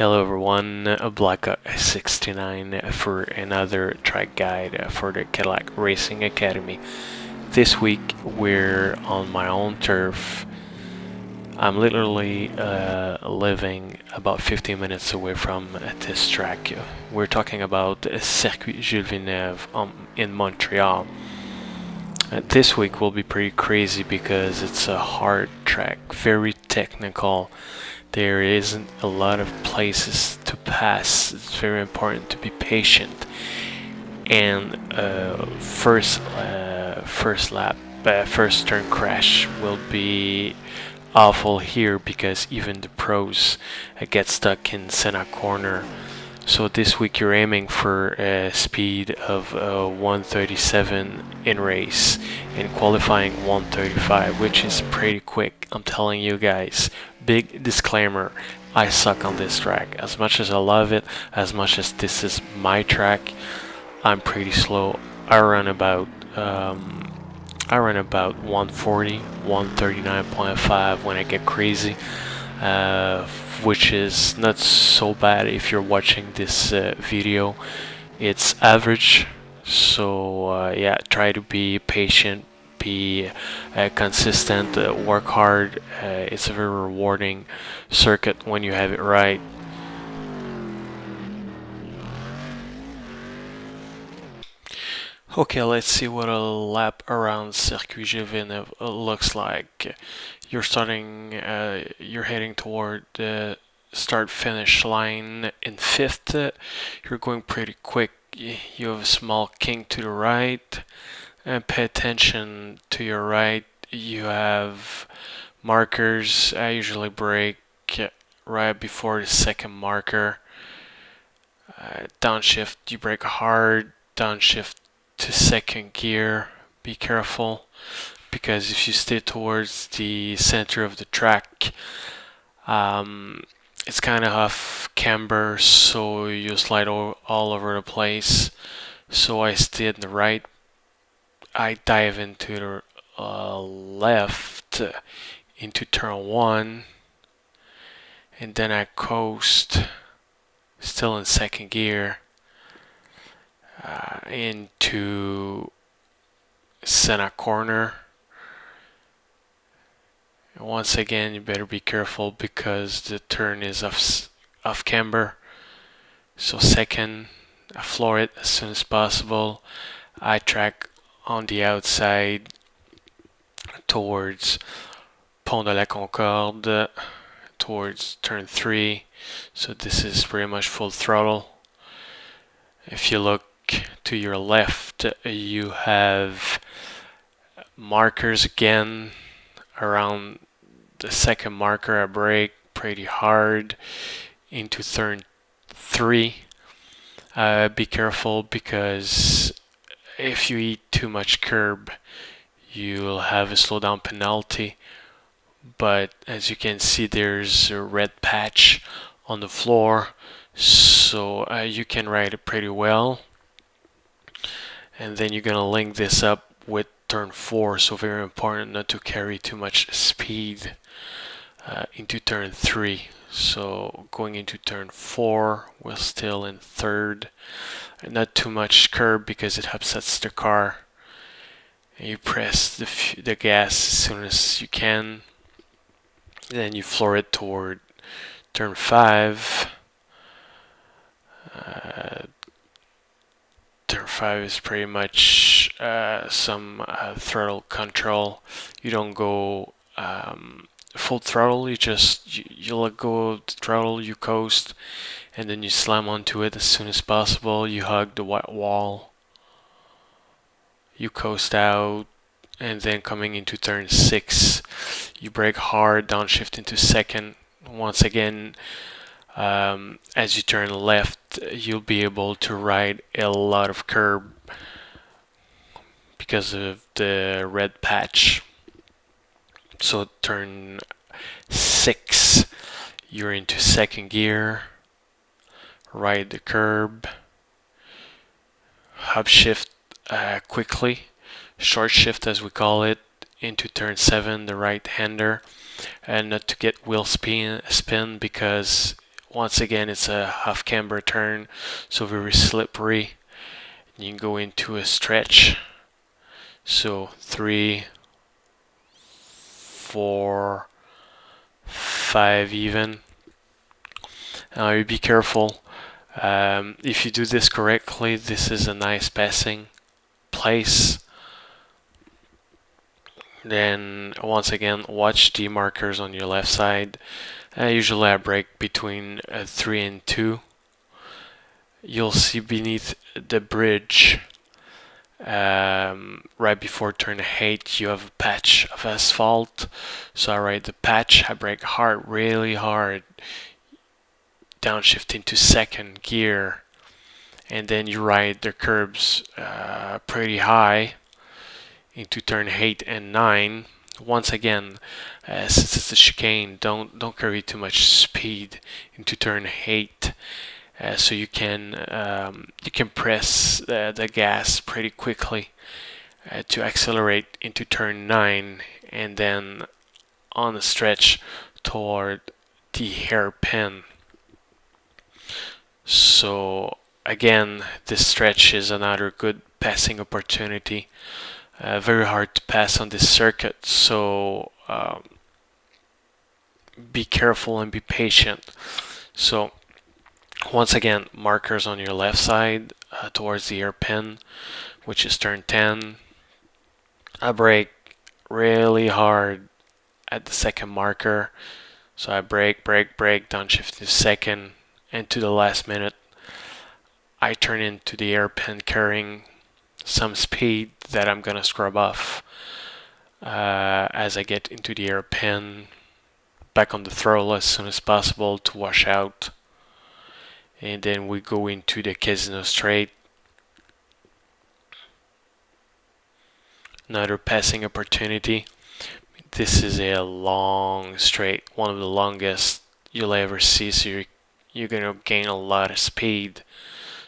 Hello everyone, Black 69 for another track guide for the Cadillac Racing Academy. This week we're on my own turf. I'm literally living about 15 minutes away from this track. We're talking about Circuit Jules Villeneuve in Montreal. This week will be pretty crazy because it's a hard track, very technical. There isn't a lot of places to pass. It's very important to be patient. And first turn crash will be awful here because even the pros get stuck in center corner. So this week you're aiming for a speed of 137 in race and qualifying 135, which is pretty quick. I'm telling you guys, big disclaimer, I suck on this track. As much as I love it, as much as this is my track, I'm pretty slow. I run about 140, 139.5 when I get crazy. Which is not so bad if you're watching this video. It's average, so yeah, try to be patient, be consistent, work hard. It's a very rewarding circuit when you have it right. Okay, let's see what a lap around Circuit Jules Villeneuve looks like. You're heading toward the start-finish line in 5th. You're going pretty quick. You have a small kink to the right. And pay attention to your right. You have markers. I usually brake right before the second marker. Downshift, you brake hard. Downshift to second gear. Be careful, because if you stay towards the center of the track, it's kind of off camber, so you slide all over the place. So I stayed in the right. I dive into the left into turn 1, and then I coast, still in second gear, into center corner. And once again, you better be careful because the turn is off camber. So second, I floor it as soon as possible. I track on the outside towards Pont de la Concorde, towards turn 3. So this is pretty much full throttle. If you look to your left, you have markers again. Around the second marker, I brake pretty hard into turn 3. Be careful, because if you eat too much curb, you'll have a slowdown penalty. But as you can see, there's a red patch on the floor, so you can ride it pretty well. And then you're gonna link this up with turn 4, so very important not to carry too much speed into turn 3. So going into turn 4, we're still in 3rd. Not too much curb because it upsets the car. And you press the gas as soon as you can. Then you floor it toward turn 5. Turn 5 is pretty much some throttle control. You don't go full throttle, you let go of the throttle, you coast, and then you slam onto it as soon as possible. You hug the white wall, you coast out, and then coming into turn 6, you brake hard, downshift into second. Once again, as you turn left, you'll be able to ride a lot of curb because of the red patch. So turn 6, you're into second gear, ride the curb, upshift quickly, short shift as we call it, into turn 7, the right hander, and not to get wheel spin because once again, it's a half camber turn, so very slippery. You can go into a stretch. So 3, 4, 5 even. Now you be careful. If you do this correctly, this is a nice passing place. Then once again, watch the markers on your left side. Usually I brake between 3 and 2. You'll see beneath the bridge, right before turn 8, you have a patch of asphalt. So I ride the patch, I brake hard, really hard, downshift into second gear, and then you ride the curbs pretty high into turn 8 and 9. Once again, since it's a chicane, don't carry too much speed into turn 8. So you can press the gas pretty quickly to accelerate into turn 9, and then on the stretch toward the hairpin. So again, this stretch is another good passing opportunity. Very hard to pass on this circuit, so be careful and be patient. So once again, markers on your left side towards the hairpin, which is turn 10. I brake really hard at the second marker, so I brake, downshift to second, and to the last minute I turn into the hairpin carrying some speed that I'm gonna scrub off as I get into the hairpin, back on the throttle as soon as possible to wash out. And then we go into the Casino Straight. Another passing opportunity. This is a long straight, one of the longest you'll ever see, so you're gonna gain a lot of speed.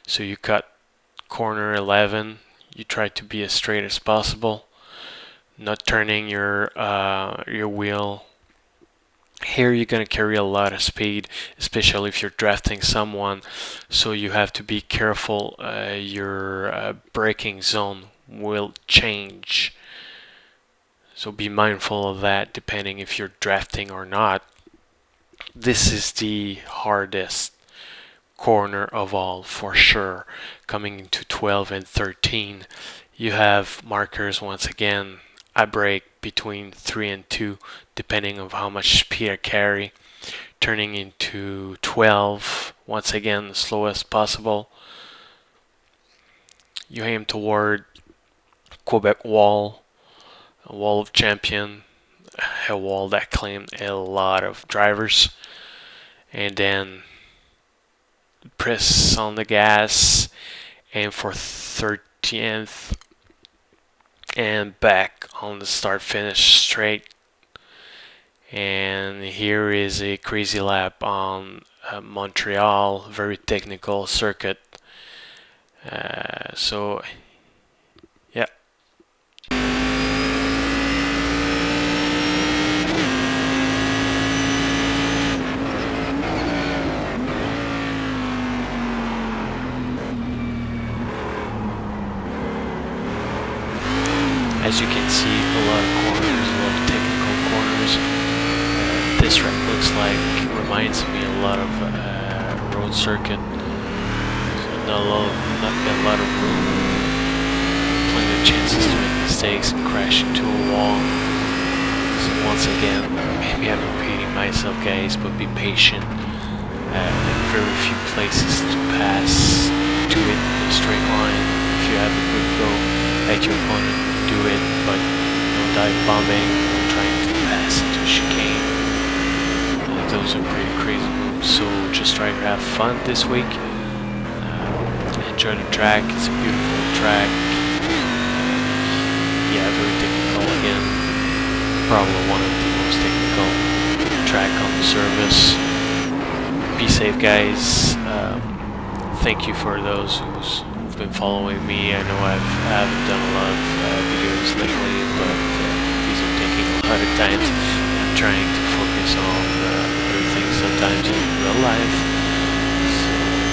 So you cut corner 11, you try to be as straight as possible, not turning your wheel. Here you're going to carry a lot of speed, especially if you're drafting someone, so you have to be careful. Your braking zone will change, so be mindful of that depending if you're drafting or not. This is the hardest corner of all for sure. Coming into 12 and 13, you have markers once again. I brake between 3 and 2 depending on how much speed I carry. Turning into 12, once again the slowest possible. You aim toward Quebec wall, a wall of champion, a wall that claimed a lot of drivers, and then press on the gas, aim for 13th, and back on the start finish straight. And here is a crazy lap on Montreal, very technical circuit. So yeah. As you can see, a lot of corners, a lot of technical corners. This track looks like, reminds me a lot of road circuit. So not a lot of room, plenty of chances to make mistakes and crash into a wall. So once again, maybe I'm repeating myself, guys, but be patient. Very few places to pass to it in a straight line. If you have a good go at your opponent, do it, but no dive bombing, no trying to pass into a chicane. Those are pretty crazy moves, so just try to have fun this week. Enjoy the track, it's a beautiful track. Yeah, very technical again. Probably one of the most technical track on the service. Be safe, guys. Thank you for those who've been following me. I know I haven't done a lot of videos lately, but these are taking a lot of time. I'm trying to focus on other things sometimes in real life.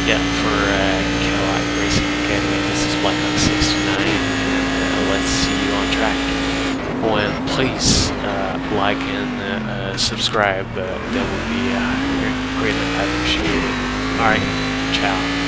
yeah, for Cadillac Racing Academy, this is Black Hawk 69, and let's see you on track. Oh, and please like and subscribe. That would be greatly appreciated. Alright, ciao.